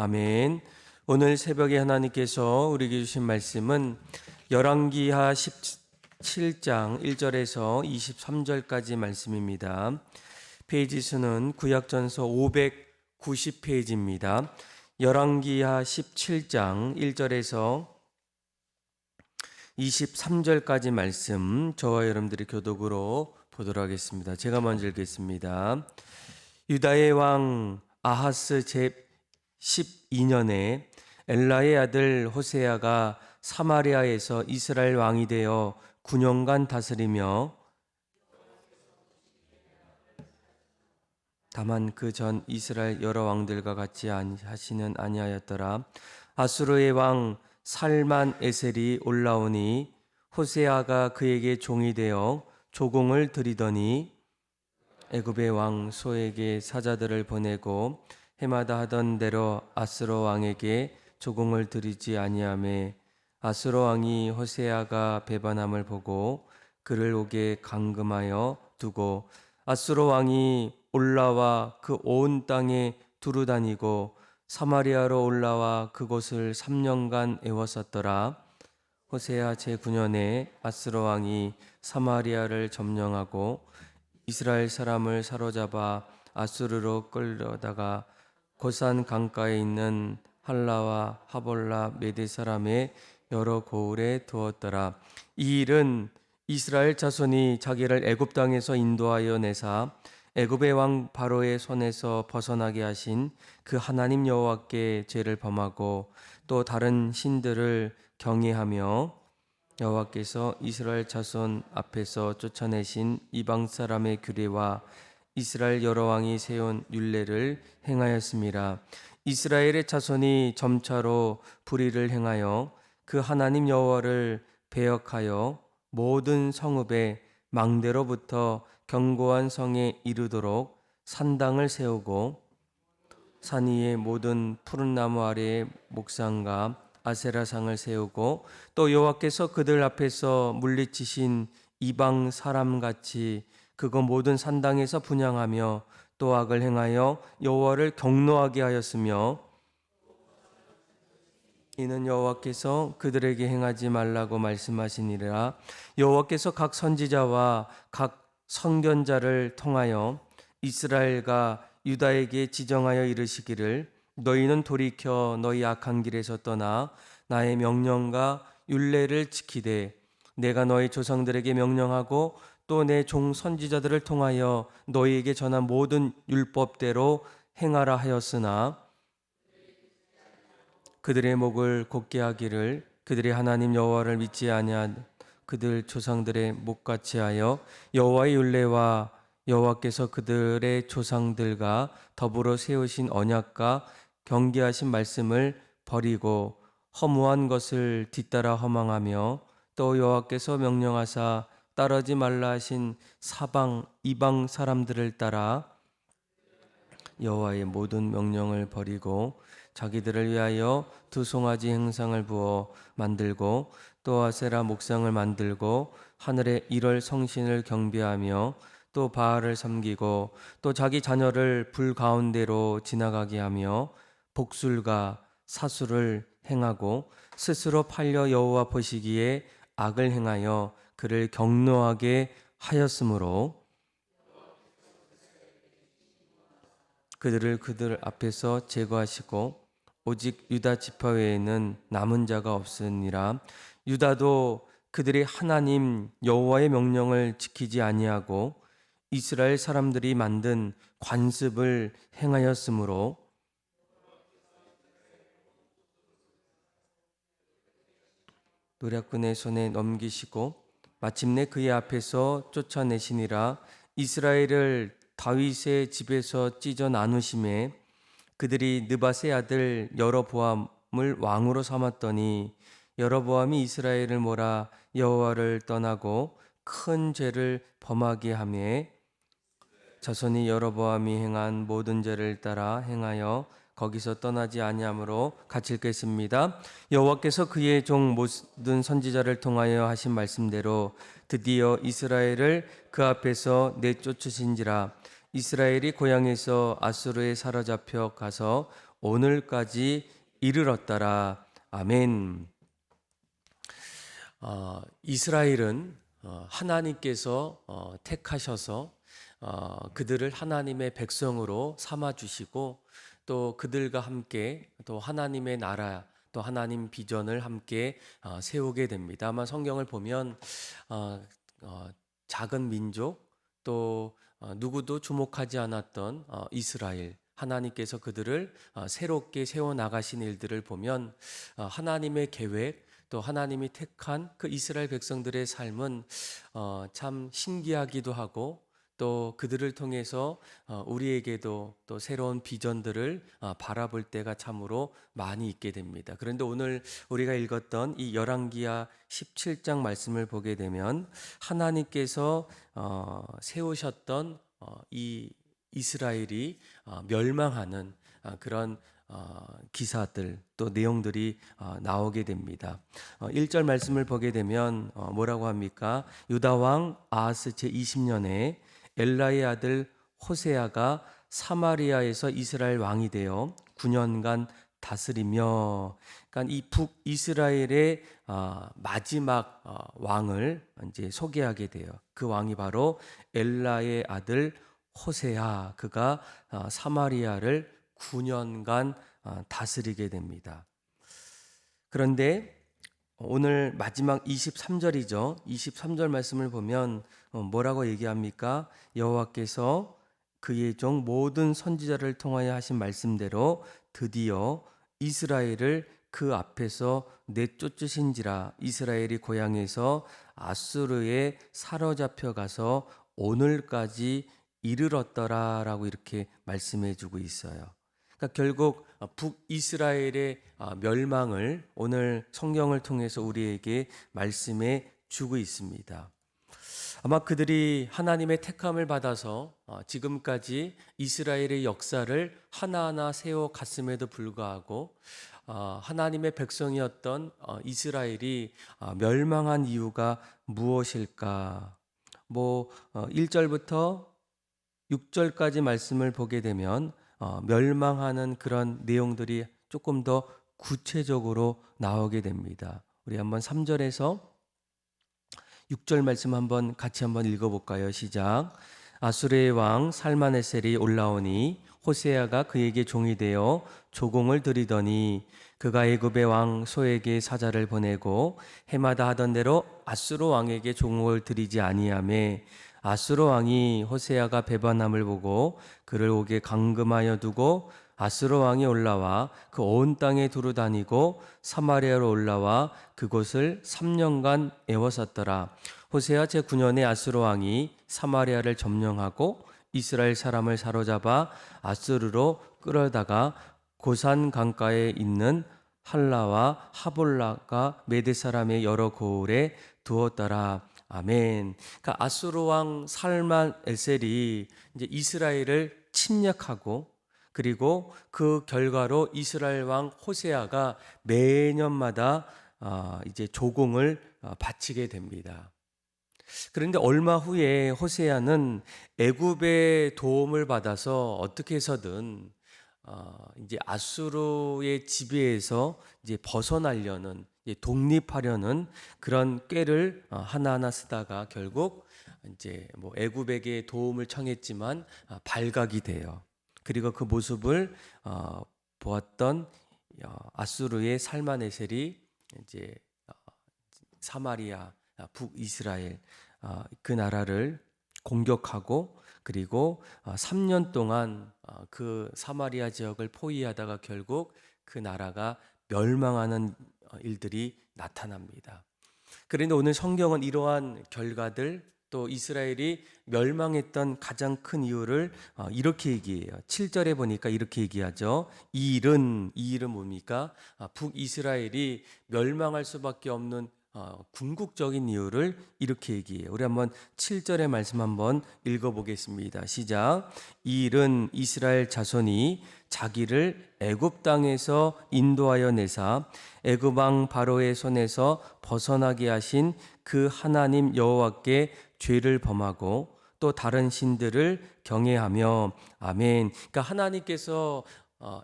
아멘. 오늘 새벽에 하나님께서 우리에게 주신 말씀은 열왕기하 17장 1절에서 23절까지 말씀입니다. 페이지 수는 구약전서 590페이지입니다. 열왕기하 17장 1절에서 23절까지 말씀, 저와 여러분들이 교독으로 보도록 하겠습니다. 제가 먼저 읽겠습니다. 유다의 왕 아하스 제 12년에 엘라의 아들 호세아가 사마리아에서 이스라엘 왕이 되어 9년간 다스리며, 다만 그 전 이스라엘 여러 왕들과 같이 하시는 아니하였더라. 아수르의 왕 살만 에셀이 올라오니 호세아가 그에게 종이 되어 조공을 드리더니 애굽의 왕 소에게 사자들을 보내고 해마다 하던 대로 아수르 왕에게 조공을 드리지 아니하매 아수르 왕이 호세아가 배반함을 보고 그를 옥에 감금하여 두고 아수르 왕이 올라와 그 온 땅에 두루다니고 사마리아로 올라와 그곳을 3년간 애웠었더라. 호세아 제9년에 아수르 왕이 사마리아를 점령하고 이스라엘 사람을 사로잡아 아수르로 끌려다가 고산 강가에 있는 할라와 하볼라 메대 사람의 여러 고을에 두었더라. 이 일은 이스라엘 자손이 자기를 애굽 땅에서 인도하여 내사 애굽의 왕 바로의 손에서 벗어나게 하신 그 하나님 여호와께 죄를 범하고 또 다른 신들을 경외하며 여호와께서 이스라엘 자손 앞에서 쫓아내신 이방 사람의 규례와 이스라엘 여러 왕이 세운 율례를 행하였음이라. 이스라엘의 자손이 점차로 불의를 행하여 그 하나님 여호와를 배역하여 모든 성읍에 망대로부터 견고한 성에 이르도록 산당을 세우고 산 위의 모든 푸른 나무 아래에 목상과 아세라상을 세우고 또 여호와께서 그들 앞에서 물리치신 이방 사람같이 그거 모든 산당에서 분향하며 또 악을 행하여 여호와를 경노하게 하였으며 이는 여호와께서 그들에게 행하지 말라고 말씀하시니라. 여호와께서 각 선지자와 각 선견자를 통하여 이스라엘과 유다에게 지정하여 이르시기를 너희는 돌이켜 너희 악한 길에서 떠나 나의 명령과 율례를 지키되 내가 너희 조상들에게 명령하고 또 내 종 선지자들을 통하여 너희에게 전한 모든 율법대로 행하라 하였으나 그들의 목을 곧게 하기를 그들의 하나님 여호와를 믿지 아니한 그들 조상들의 목같이 하여 여호와의 율례와 여호와께서 그들의 조상들과 더불어 세우신 언약과 경계하신 말씀을 버리고 허무한 것을 뒤따라 허망하며 또 여호와께서 명령하사 따르지 말라 하신 사방 이방 사람들을 따라 여호와의 모든 명령을 버리고 자기들을 위하여 두 송아지 행상을 부어 만들고 또 아세라 목상을 만들고 하늘의 일월 성신을 경배하며 또 바알을 섬기고 또 자기 자녀를 불 가운데로 지나가게 하며 복술과 사술을 행하고 스스로 팔려 여호와 보시기에 악을 행하여 그를 경노하게 하였으므로 그들을 그들 앞에서 제거하시고 오직 유다 지파 외에는 남은 자가 없으니라. 유다도 그들의 하나님 여호와의 명령을 지키지 아니하고 이스라엘 사람들이 만든 관습을 행하였으므로 노략군의 손에 넘기시고 마침내 그의 앞에서 쫓아내시니라. 이스라엘을 다윗의 집에서 찢어 나누심에 그들이 느밧의 아들 여로보암을 왕으로 삼았더니 여로보암이 이스라엘을 몰아 여호와를 떠나고 큰 죄를 범하게 하며 자손이 여로보암이 행한 모든 죄를 따라 행하여 거기서 떠나지 아니하므로 같이 읽겠습니다. 여호와께서 그의 종 모든 선지자를 통하여 하신 말씀대로 드디어 이스라엘을 그 앞에서 내쫓으신지라. 이스라엘이 고향에서 아수르에 사로잡혀 가서 오늘까지 이르렀더라. 아멘. 이스라엘은 하나님께서 택하셔서 그들을 하나님의 백성으로 삼아 주시고 또 그들과 함께 또 하나님의 나라 또 하나님 비전을 함께 세우게 됩니다. 아마 성경을 보면 작은 민족 또 누구도 주목하지 않았던 이스라엘 하나님께서 그들을 새롭게 세워 나가신 일들을 보면 하나님의 계획 또 하나님이 택한 그 이스라엘 백성들의 삶은 참 신기하기도 하고 또 그들을 통해서 우리에게도 또 새로운 비전들을 바라볼 때가 참으로 많이 있게 됩니다. 그런데 오늘 우리가 읽었던 이 열왕기하 17장 말씀을 보게 되면 하나님께서 세우셨던 이 이스라엘이 멸망하는 그런 기사들 또 내용들이 나오게 됩니다. 1절 말씀을 보게 되면 뭐라고 합니까? 유다 왕 아하스 제20년에 엘라의 아들 호세아가 사마리아에서 이스라엘 왕이 되어 9년간 다스리며, 그러니까 이 북이스라엘의 마지막 왕을 이제 소개하게 돼요. 그 왕이 바로 엘라의 아들 호세아, 그가 사마리아를 9년간 다스리게 됩니다. 그런데 오늘 마지막 23절이죠. 23절 말씀을 보면 뭐라고 얘기합니까? 여호와께서 그의 종 모든 선지자를 통하여 하신 말씀대로 드디어 이스라엘을 그 앞에서 내쫓으신지라. 이스라엘이 고향에서 아수르에 사로잡혀 가서 오늘까지 이르렀더라라고 이렇게 말씀해 주고 있어요. 그러니까 결국 북이스라엘의 멸망을 오늘 성경을 통해서 우리에게 말씀해 주고 있습니다. 아마 그들이 하나님의 택함을 받아서 지금까지 이스라엘의 역사를 하나하나 세워 갔음에도 불구하고 하나님의 백성이었던 이스라엘이 멸망한 이유가 무엇일까? 1절부터 6절까지 말씀을 보게 되면 멸망하는 그런 내용들이 조금 더 구체적으로 나오게 됩니다. 우리 한번 3절에서 6절 말씀 같이 한번 읽어볼까요? 시작. 아수르의 왕 살마네셀이 올라오니 호세아가 그에게 종이 되어 조공을 드리더니 그가 애굽의 왕 소에게 사자를 보내고 해마다 하던 대로 아수르 왕에게 종을 드리지 아니하매 아수르 왕이 호세아가 배반함을 보고 그를 옥에 감금하여 두고 아수르 왕이 올라와 그 온 땅에 두루 다니고 사마리아로 올라와 그곳을 3년간 애워쌌더라. 호세아 제9년에 아수르 왕이 사마리아를 점령하고 이스라엘 사람을 사로잡아 아수르로 끌어다가 고산 강가에 있는 할라와 하볼라가 메대 사람의 여러 고을에 두었더라. 아멘. 그러니까 아수르 왕 살만에셀이 이제 이스라엘을 침략하고 그리고 그 결과로 이스라엘 왕 호세아가 매년마다 이제 조공을 바치게 됩니다. 그런데 얼마 후에 호세아는 애굽의 도움을 받아서 어떻게 해서든 이제 아수르의 지배에서 이제 벗어나려는 독립하려는 그런 꾀를 하나하나 쓰다가 결국 이제 애굽에게 도움을 청했지만 발각이 돼요. 그리고 그 모습을 보았던 아수르의 살마네셀이 이제 사마리아 북이스라엘 그 나라를 공격하고 그리고 3년 동안 그 사마리아 지역을 포위하다가 결국 그 나라가 멸망하는 일들이 나타납니다. 그런데 오늘 성경은 이러한 결과들 또 이스라엘이 멸망했던 가장 큰 이유를 이렇게 얘기해요. 7절에 보니까 이렇게 얘기하죠. 이 일은 뭡니까? 북이스라엘이 멸망할 수밖에 없는 궁극적인 이유를 이렇게 얘기해요. 우리 한번 7절의 말씀 한번 읽어보겠습니다. 시작. 이 일은 이스라엘 자손이 자기를 애굽 땅에서 인도하여 내사 애굽 왕 바로의 손에서 벗어나게 하신 그 하나님 여호와께 죄를 범하고 또 다른 신들을 경외하며. 아멘. 그러니까 하나님께서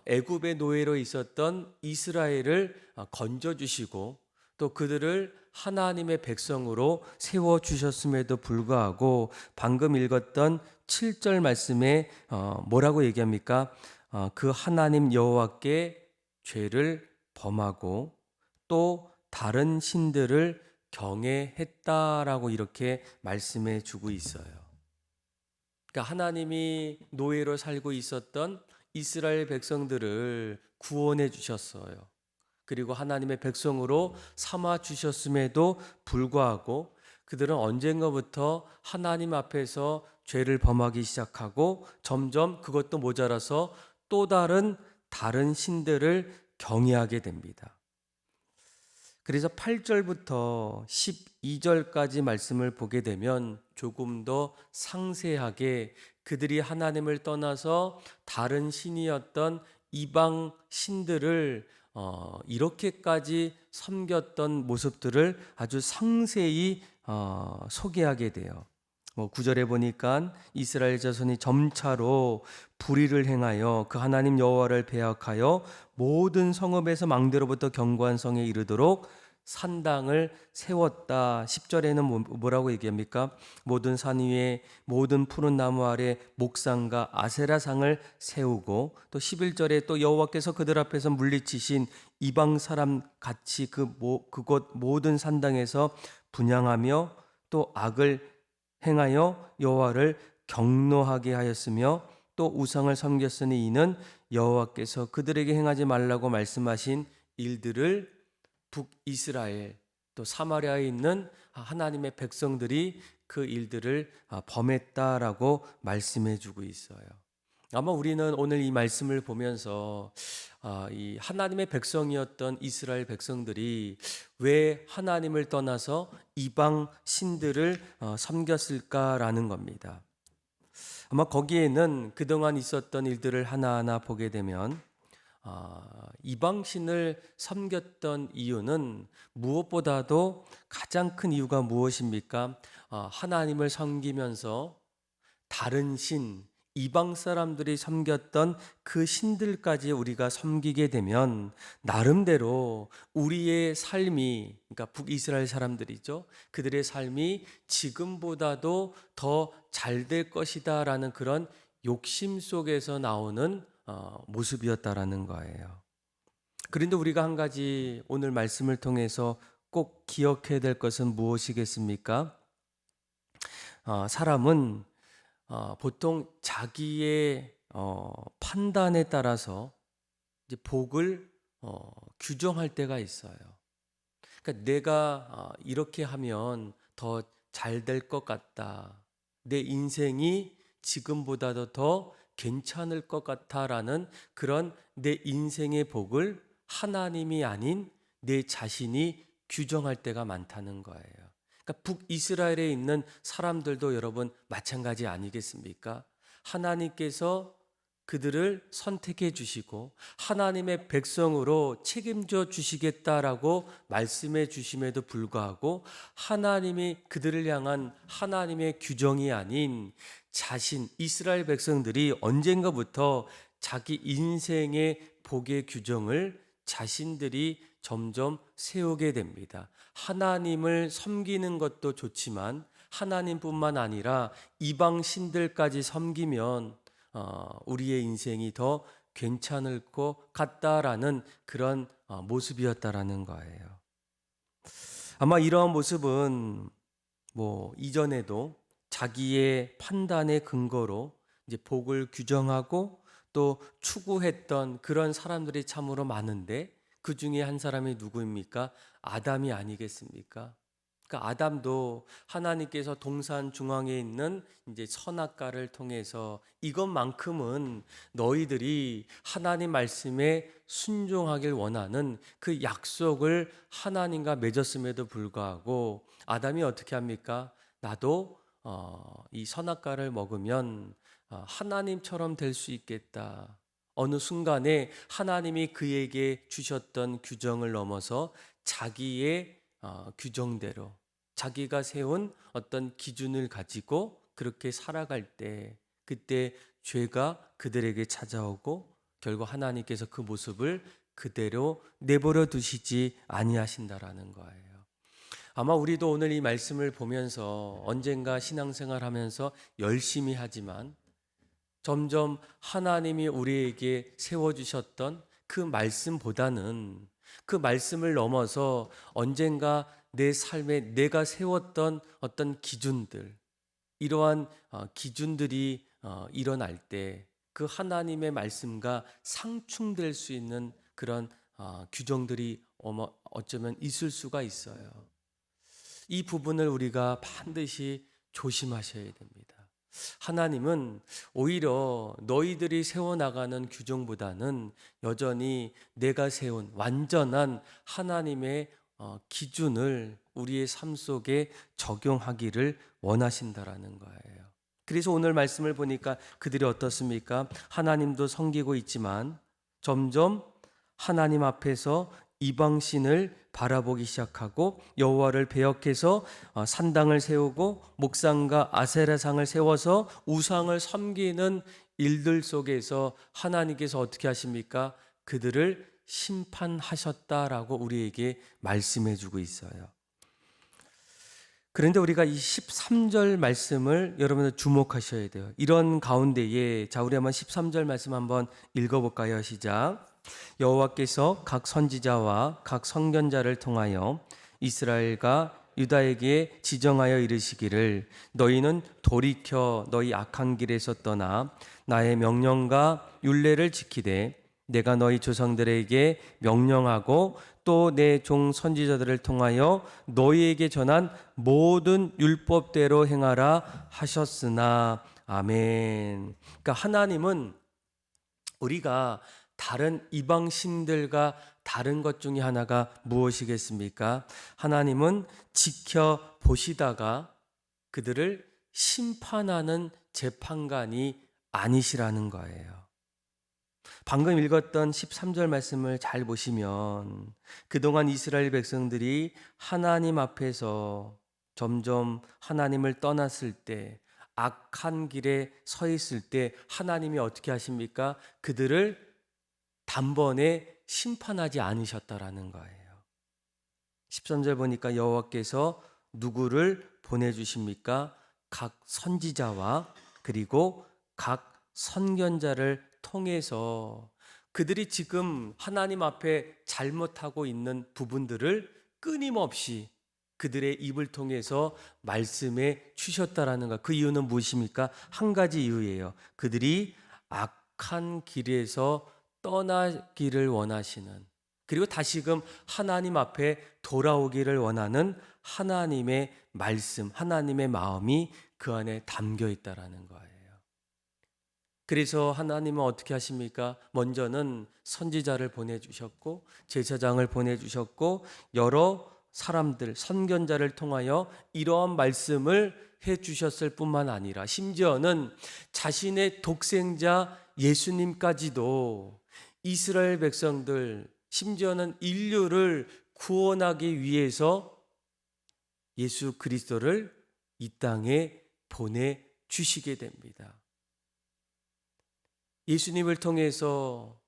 애굽의 노예로 있었던 이스라엘을 건져 주시고 또 그들을 하나님의 백성으로 세워 주셨음에도 불구하고 방금 읽었던 7절 말씀에 뭐라고 얘기합니까? 그 하나님 여호와께 죄를 범하고 또 다른 신들을 경외했다라고 이렇게 말씀해 주고 있어요. 그러니까 하나님이 노예로 살고 있었던 이스라엘 백성들을 구원해 주셨어요. 그리고 하나님의 백성으로 삼아 주셨음에도 불구하고 그들은 언젠가부터 하나님 앞에서 죄를 범하기 시작하고 점점 그것도 모자라서 또 다른 신들을 경외하게 됩니다. 그래서 8절부터 12절까지 말씀을 보게 되면 조금 더 상세하게 그들이 하나님을 떠나서 다른 신이었던 이방 신들을 이렇게까지 섬겼던 모습들을 아주 상세히 소개하게 돼요. 9절에 보니까 이스라엘 자손이 점차로 불의를 행하여 그 하나님 여호와를 배역하여 모든 성읍에서 망대로부터 견고한 성에 이르도록 산당을 세웠다. 10절에는 뭐라고 얘기합니까? 모든 산 위에 모든 푸른 나무 아래 목상과 아세라상을 세우고 또 11절에 또 여호와께서 그들 앞에서 물리치신 이방 사람 같이 그곳 모든 산당에서 분향하며 또 악을 행하여 여호와를 경노하게 하였으며 또 우상을 섬겼으니 이는 여호와께서 그들에게 행하지 말라고 말씀하신 일들을 북이스라엘 또 사마리아에 있는 하나님의 백성들이 그 일들을 범했다라고 말씀해 주고 있어요. 아마 우리는 오늘 이 말씀을 보면서 이 하나님의 백성이었던 이스라엘 백성들이 왜 하나님을 떠나서 이방 신들을 섬겼을까라는 겁니다. 아마 거기에는 그동안 있었던 일들을 하나하나 보게 되면 이방 신을 섬겼던 이유는 무엇보다도 가장 큰 이유가 무엇입니까? 하나님을 섬기면서 다른 신, 이방 사람들이 섬겼던 그 신들까지 우리가 섬기게 되면 나름대로 우리의 삶이, 그러니까 북이스라엘 사람들이죠. 그들의 삶이 지금보다도 더 잘 될 것이다라는 그런 욕심 속에서 나오는 모습이었다라는 거예요. 그런데 우리가 한 가지 오늘 말씀을 통해서 꼭 기억해야 될 것은 무엇이겠습니까? 사람은 보통 자기의 판단에 따라서 이제 복을 규정할 때가 있어요. 그러니까 내가 이렇게 하면 더 잘 될 것 같다. 내 인생이 지금보다도 더 괜찮을 것 같다라는 그런 내 인생의 복을 하나님이 아닌 내 자신이 규정할 때가 많다는 거예요. 그러니까 북이스라엘에 있는 사람들도 여러분 마찬가지 아니겠습니까? 하나님께서 그들을 선택해 주시고 하나님의 백성으로 책임져 주시겠다라고 말씀해 주심에도 불구하고 하나님이 그들을 향한 하나님의 규정이 아닌 자신 이스라엘 백성들이 언젠가부터 자기 인생의 복의 규정을 자신들이 점점 세우게 됩니다. 하나님을 섬기는 것도 좋지만 하나님뿐만 아니라 이방 신들까지 섬기면 우리의 인생이 더 괜찮을 것 같다라는 그런 모습이었다라는 거예요. 아마 이러한 모습은 이전에도 자기의 판단의 근거로 이제 복을 규정하고 또 추구했던 그런 사람들이 참으로 많은데 그 중에 한 사람이 누구입니까? 아담이 아니겠습니까? 그러니까 아담도 하나님께서 동산 중앙에 있는 이제 선악과를 통해서 이것만큼은 너희들이 하나님 말씀에 순종하길 원하는 그 약속을 하나님과 맺었음에도 불구하고 아담이 어떻게 합니까? 나도 이 선악과를 먹으면 하나님처럼 될 수 있겠다. 어느 순간에 하나님이 그에게 주셨던 규정을 넘어서 자기의 규정대로 자기가 세운 어떤 기준을 가지고 그렇게 살아갈 때 그때 죄가 그들에게 찾아오고 결국 하나님께서 그 모습을 그대로 내버려 두시지 아니하신다라는 거예요. 아마 우리도 오늘 이 말씀을 보면서 언젠가 신앙생활 하면서 열심히 하지만 점점 하나님이 우리에게 세워주셨던 그 말씀보다는 그 말씀을 넘어서 언젠가 내 삶에 내가 세웠던 어떤 기준들, 이러한 기준들이 일어날 때 그 하나님의 말씀과 상충될 수 있는 그런 규정들이 어쩌면 있을 수가 있어요. 이 부분을 우리가 반드시 조심하셔야 됩니다. 하나님은 오히려 너희들이 세워나가는 규정보다는 여전히 내가 세운 완전한 하나님의 기준을 우리의 삶 속에 적용하기를 원하신다라는 거예요. 그래서 오늘 말씀을 보니까 그들이 어떻습니까? 하나님도 섬기고 있지만 점점 하나님 앞에서 이방신을 바라보기 시작하고 여호와를 배역해서 산당을 세우고 목상과 아세라상을 세워서 우상을 섬기는 일들 속에서 하나님께서 어떻게 하십니까? 그들을 심판하셨다라고 우리에게 말씀해 주고 있어요. 그런데 우리가 이 13절 말씀을 여러분들 주목하셔야 돼요. 이런 가운데에 우리 한번 13절 말씀 한번 읽어볼까요? 시작. 여호와께서 각 선지자와 각 선견자를 통하여 이스라엘과 유다에게 지정하여 이르시기를 너희는 돌이켜 너희 악한 길에서 떠나 나의 명령과 율례를 지키되 내가 너희 조상들에게 명령하고 또 내 종 선지자들을 통하여 너희에게 전한 모든 율법대로 행하라 하셨으나 아멘. 그러니까 하나님은 우리가 다른 이방 신들과 다른 것 중에 하나가 무엇이겠습니까? 하나님은 지켜보시다가 그들을 심판하는 재판관이 아니시라는 거예요. 방금 읽었던 13절 말씀을 잘 보시면 그동안 이스라엘 백성들이 하나님 앞에서 점점 하나님을 떠났을 때, 악한 길에 서 있을 때 하나님이 어떻게 하십니까? 그들을 단번에 심판하지 않으셨다라는 거예요. 13절 보니까 여호와께서 누구를 보내주십니까? 각 선지자와 그리고 각 선견자를 통해서 그들이 지금 하나님 앞에 잘못하고 있는 부분들을 끊임없이 그들의 입을 통해서 말씀해 주셨다라는 것. 그 이유는 무엇입니까? 한 가지 이유예요. 그들이 악한 길에서 떠나기를 원하시는, 그리고 다시금 하나님 앞에 돌아오기를 원하는 하나님의 말씀, 하나님의 마음이 그 안에 담겨 있다라는 거예요. 그래서 하나님은 어떻게 하십니까? 먼저는 선지자를 보내주셨고 제사장을 보내주셨고 여러 사람들, 선견자를 통하여 이러한 말씀을 해주셨을 뿐만 아니라 심지어는 자신의 독생자 예수님까지도 이스라엘 백성들, 심지어는 인류를 구원하기 위해서 예수 그리스도를 이 땅에 보내주시게 됩니다. 예수님을 통해서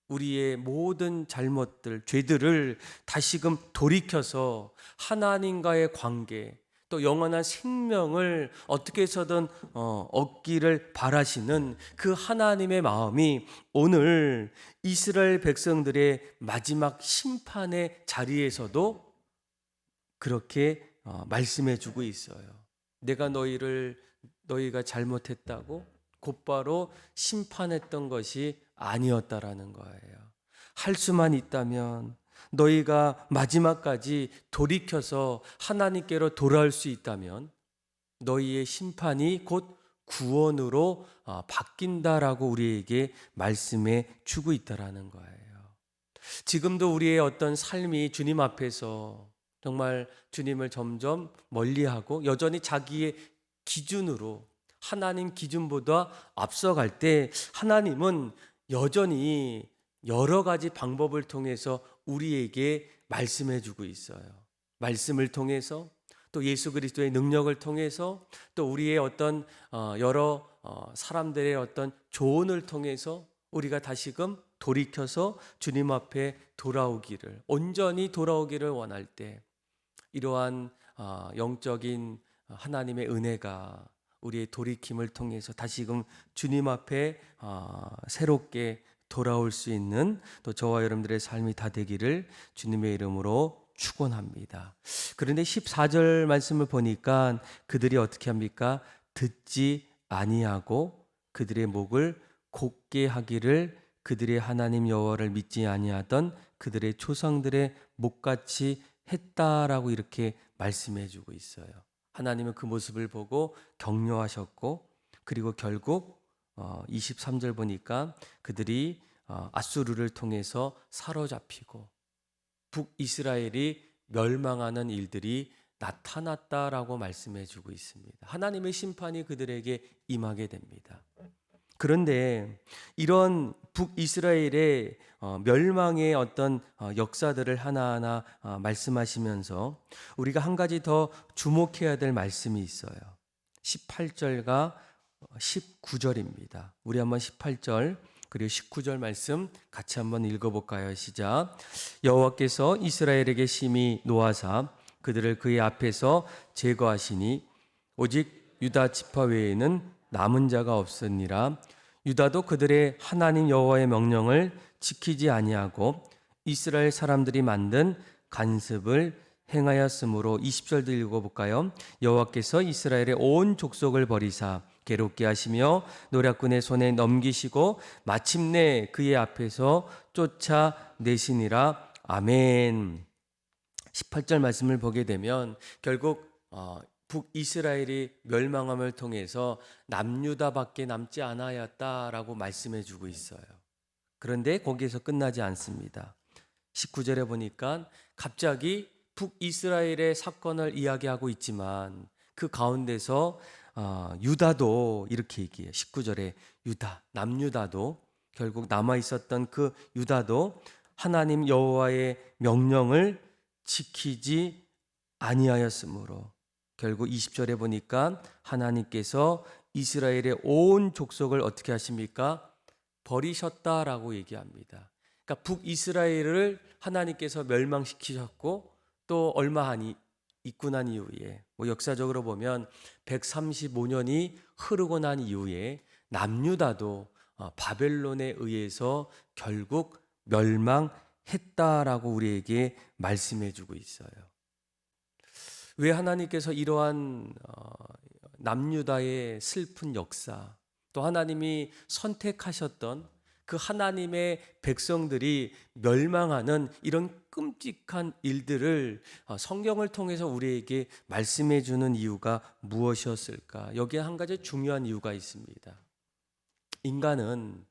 우리의 모든 잘못들, 죄들을 다시금 돌이켜서 하나님과의 관계, 또 영원한 생명을 어떻게 해서든 얻기를 바라시는 그 하나님의 마음이 오늘 이스라엘 백성들의 마지막 심판의 자리에서도 그렇게 말씀해 주고 있어요. 내가 너희가 잘못했다고 곧바로 심판했던 것이 아니었다라는 거예요. 할 수만 있다면, 너희가 마지막까지 돌이켜서 하나님께로 돌아올 수 있다면 너희의 심판이 곧 구원으로 바뀐다라고 우리에게 말씀해 주고 있다라는 거예요. 지금도 우리의 어떤 삶이 주님 앞에서 정말 주님을 점점 멀리하고 여전히 자기의 기준으로, 하나님 기준보다 앞서갈 때 하나님은 여전히 여러 가지 방법을 통해서 우리에게 말씀해 주고 있어요. 말씀을 통해서, 또 예수 그리스도의 능력을 통해서, 또 우리의 어떤 여러 사람들의 어떤 조언을 통해서 우리가 다시금 돌이켜서 주님 앞에 돌아오기를, 온전히 돌아오기를 원할 때 이러한 영적인 하나님의 은혜가 우리의 돌이킴을 통해서 다시금 주님 앞에 새롭게 돌아올 수 있는 또 저와 여러분들의 삶이 다 되기를 주님의 이름으로 축원합니다. 그런데 14절 말씀을 보니까 그들이 어떻게 합니까? 듣지 아니하고 그들의 목을 곧게 하기를 그들의 하나님 여호와를 믿지 아니하던 그들의 조상들의 목같이 했다라고 이렇게 말씀해 주고 있어요. 하나님은 그 모습을 보고 격려하셨고, 그리고 결국 23절 보니까 그들이 아수르를 통해서 사로잡히고 북이스라엘이 멸망하는 일들이 나타났다라고 말씀해 주고 있습니다. 하나님의 심판이 그들에게 임하게 됩니다. 그런데 이런 북이스라엘의 멸망의 어떤 역사들을 하나하나 말씀하시면서 우리가 한 가지 더 주목해야 될 말씀이 있어요. 18절과 19절입니다. 우리 한번 18절 그리고 19절 말씀 같이 한번 읽어볼까요? 시작. 여호와께서 이스라엘에게 심히 노하사 그들을 그의 앞에서 제거하시니 오직 유다 지파 외에는 남은 자가 없으니라. 유다도 그들의 하나님 여호와의 명령을 지키지 아니하고 이스라엘 사람들이 만든 간습을 행하였으므로 20절도 읽어볼까요? 여호와께서 이스라엘의 온 족속을 버리사 괴롭게 하시며 노략군의 손에 넘기시고 마침내 그의 앞에서 쫓아내시니라. 아멘. 18절 말씀을 보게 되면 결국 북이스라엘이 멸망함을 통해서 남유다밖에 남지 않았다라고 말씀해 주고 있어요. 그런데 거기에서 끝나지 않습니다. 19절에 보니까 갑자기 북이스라엘의 사건을 이야기하고 있지만 그 가운데서 유다도 이렇게 얘기해요. 19절에 유다, 남유다도 결국 남아 있었던 그 유다도 하나님 여호와의 명령을 지키지 아니하였으므로 결국 20절에 보니까 하나님께서 이스라엘의 온 족속을 어떻게 하십니까? 버리셨다라고 얘기합니다. 그러니까 북이스라엘을 하나님께서 멸망시키셨고 또 얼마 있고 난 이후에 역사적으로 보면 135년이 흐르고 난 이후에 남유다도 바벨론에 의해서 결국 멸망했다라고 우리에게 말씀해 주고 있어요. 왜 하나님께서 이러한 남유다의 슬픈 역사, 또 하나님이 선택하셨던 그 하나님의 백성들이 멸망하는 이런 끔찍한 일들을 성경을 통해서 우리에게 말씀해 주는 이유가 무엇이었을까? 여기에 한 가지 중요한 이유가 있습니다. 인간은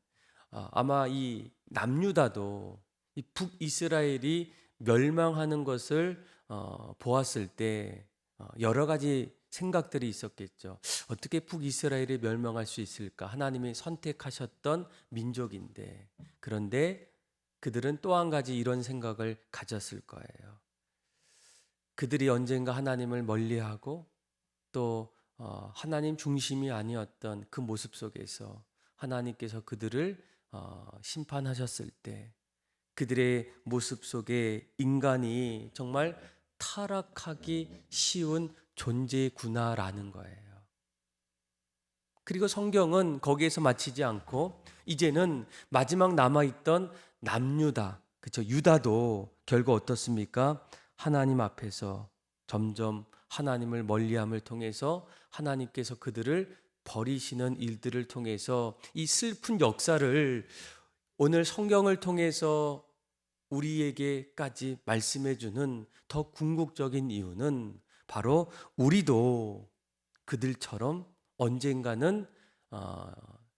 아마 이 남유다도 이 북이스라엘이 멸망하는 것을 보았을 때 여러 가지 생각들이 있었겠죠. 어떻게 북이스라엘이 멸망할 수 있을까? 하나님이 선택하셨던 민족인데. 그런데 그들은 또 한 가지 이런 생각을 가졌을 거예요. 그들이 언젠가 하나님을 멀리하고 또 하나님 중심이 아니었던 그 모습 속에서 하나님께서 그들을 심판하셨을 때 그들의 모습 속에 인간이 정말 타락하기 쉬운 존재구나라는 거예요. 그리고 성경은 거기에서 마치지 않고 이제는 마지막 남아있던 남유다, 그렇죠? 유다도 결국 어떻습니까? 하나님 앞에서 점점 하나님을 멀리함을 통해서 하나님께서 그들을 버리시는 일들을 통해서 이 슬픈 역사를 오늘 성경을 통해서 우리에게까지 말씀해 주는 더 궁극적인 이유는 바로 우리도 그들처럼 언젠가는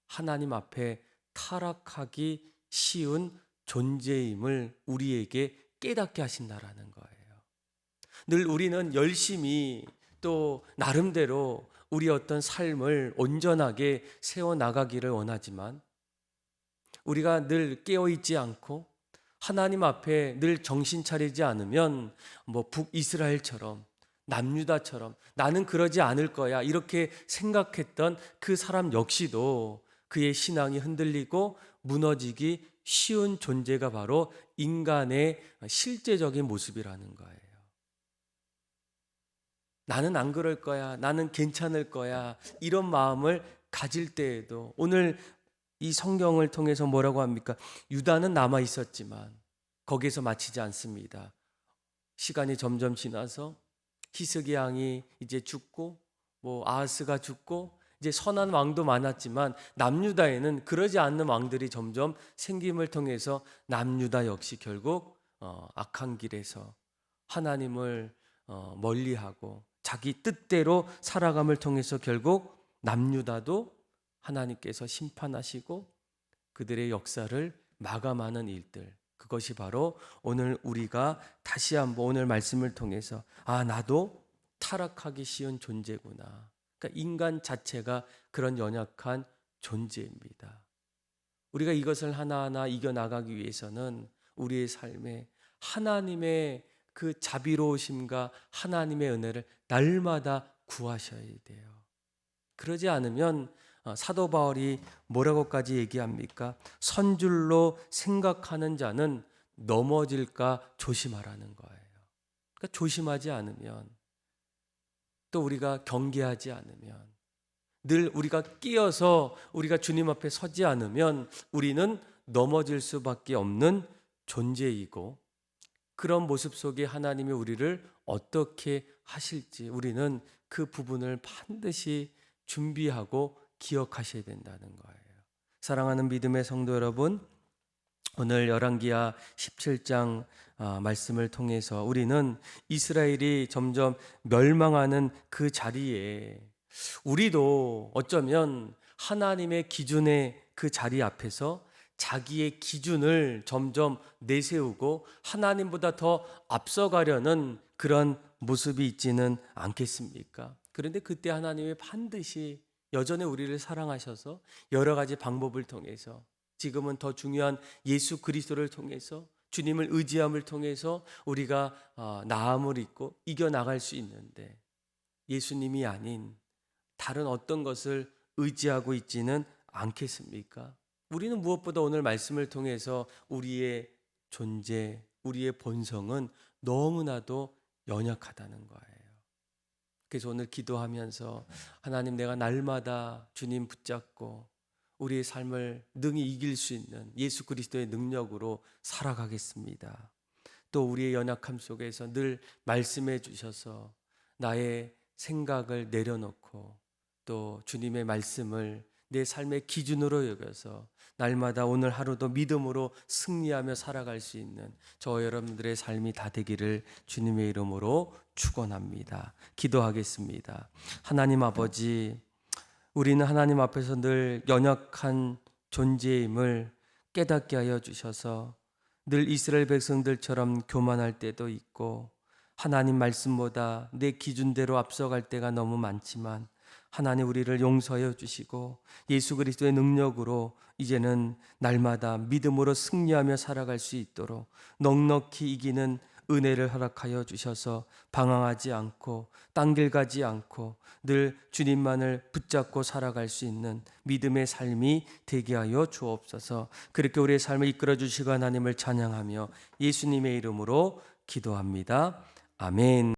하나님 앞에 타락하기 쉬운 존재임을 우리에게 깨닫게 하신다라는 거예요. 늘 우리는 열심히 또 나름대로 우리 어떤 삶을 온전하게 세워나가기를 원하지만 우리가 늘 깨어있지 않고 하나님 앞에 늘 정신 차리지 않으면 북이스라엘처럼 남유다처럼 나는 그러지 않을 거야 이렇게 생각했던 그 사람 역시도 그의 신앙이 흔들리고 무너지기 쉬운 존재가 바로 인간의 실제적인 모습이라는 거예요. 나는 안 그럴 거야, 나는 괜찮을 거야, 이런 마음을 가질 때에도 오늘 이 성경을 통해서 뭐라고 합니까? 유다는 남아 있었지만 거기에서 마치지 않습니다. 시간이 점점 지나서 히스기 왕이 이제 죽고 아하스가 죽고 이제 선한 왕도 많았지만 남유다에는 그러지 않는 왕들이 점점 생김을 통해서 남유다 역시 결국 악한 길에서 하나님을 멀리하고 자기 뜻대로 살아감을 통해서 결국 남유다도 하나님께서 심판하시고 그들의 역사를 마감하는 일들, 그것이 바로 오늘 우리가 다시 한번 오늘 말씀을 통해서 나도 타락하기 쉬운 존재구나. 그러니까 인간 자체가 그런 연약한 존재입니다. 우리가 이것을 하나하나 이겨나가기 위해서는 우리의 삶에 하나님의 그 자비로우심과 하나님의 은혜를 날마다 구하셔야 돼요. 그러지 않으면 사도 바울이 뭐라고까지 얘기합니까? 선줄로 생각하는 자는 넘어질까 조심하라는 거예요. 그러니까 조심하지 않으면, 또 우리가 경계하지 않으면, 늘 우리가 끼어서 우리가 주님 앞에 서지 않으면 우리는 넘어질 수밖에 없는 존재이고, 그런 모습 속에 하나님이 우리를 어떻게 하실지 우리는 그 부분을 반드시 준비하고 기억하셔야 된다는 거예요. 사랑하는 믿음의 성도 여러분, 오늘 열왕기하 17장 말씀을 통해서 우리는 이스라엘이 점점 멸망하는 그 자리에 우리도 어쩌면 하나님의 기준의 그 자리 앞에서 자기의 기준을 점점 내세우고 하나님보다 더 앞서가려는 그런 모습이 있지는 않겠습니까? 그런데 그때 하나님이 반드시 여전히 우리를 사랑하셔서 여러 가지 방법을 통해서, 지금은 더 중요한 예수 그리스도를 통해서, 주님을 의지함을 통해서 우리가 나음을 입고 이겨나갈 수 있는데, 예수님이 아닌 다른 어떤 것을 의지하고 있지는 않겠습니까? 우리는 무엇보다 오늘 말씀을 통해서 우리의 존재, 우리의 본성은 너무나도 연약하다는 거예요. 그래서 오늘 기도하면서 하나님, 내가 날마다 주님 붙잡고 우리의 삶을 능히 이길 수 있는 예수 그리스도의 능력으로 살아가겠습니다. 또 우리의 연약함 속에서 늘 말씀해 주셔서 나의 생각을 내려놓고 또 주님의 말씀을 내 삶의 기준으로 여겨서 날마다 오늘 하루도 믿음으로 승리하며 살아갈 수 있는 저와 여러분들의 삶이 다 되기를 주님의 이름으로 축원합니다. 기도하겠습니다. 하나님 아버지, 우리는 하나님 앞에서 늘 연약한 존재임을 깨닫게 하여 주셔서 늘 이스라엘 백성들처럼 교만할 때도 있고 하나님 말씀보다 내 기준대로 앞서갈 때가 너무 많지만 하나님, 우리를 용서하여 주시고 예수 그리스도의 능력으로 이제는 날마다 믿음으로 승리하며 살아갈 수 있도록 넉넉히 이기는 은혜를 허락하여 주셔서 방황하지 않고 딴길 가지 않고 늘 주님만을 붙잡고 살아갈 수 있는 믿음의 삶이 되게 하여 주옵소서. 그렇게 우리의 삶을 이끌어 주시고 하나님을 찬양하며 예수님의 이름으로 기도합니다. 아멘.